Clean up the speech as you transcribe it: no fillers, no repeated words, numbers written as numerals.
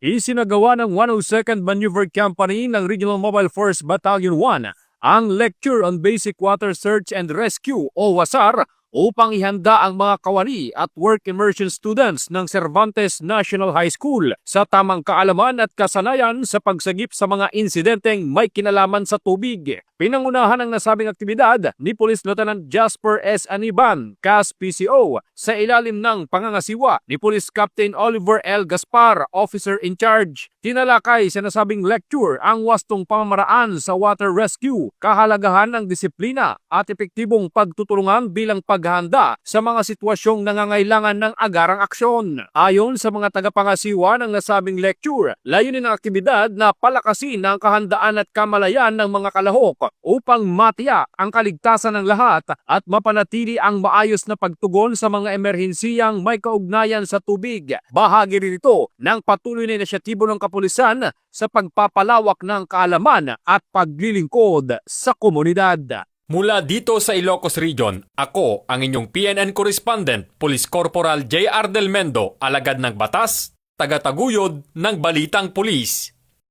Isinagawa ng 102nd Maneuver Company ng Regional Mobile Force Battalion 1 ang Lecture on Basic Water Search and Rescue o WASAR upang ihanda ang mga kawani at work immersion students ng Cervantes National High School sa tamang kaalaman at kasanayan sa pagsagip sa mga insidenteng may kinalaman sa tubig. Pinangunahan ang nasabing aktibidad ni Police Lieutenant Jasper S. Aniban, CAS PCO, sa ilalim ng pangangasiwa ni Police Captain Oliver L. Gaspar, Officer in Charge. Tinalakay sa nasabing lecture ang wastong pamamaraan sa water rescue, kahalagahan ng disiplina at epektibong pagtutulungan bilang paghahanda sa mga sitwasyong nangangailangan ng agarang aksyon. Ayon sa mga tagapangasiwa ng nasabing lecture, layunin ng aktibidad na palakasin ang kahandaan at kamalayan ng mga kalahok upang matiyak ang kaligtasan ng lahat at mapanatili ang maayos na pagtugon sa mga emerhensiyang may kaugnayan sa tubig. Bahagi rin ito ng patuloy na inisyatibo ng kapulisan sa pagpapalawak ng kaalaman at paglilingkod sa komunidad. Mula dito sa Ilocos Region, ako ang inyong PNN Correspondent, Police Corporal J.R. Del Mendo, alagad ng batas, tagataguyod ng Balitang Pulis.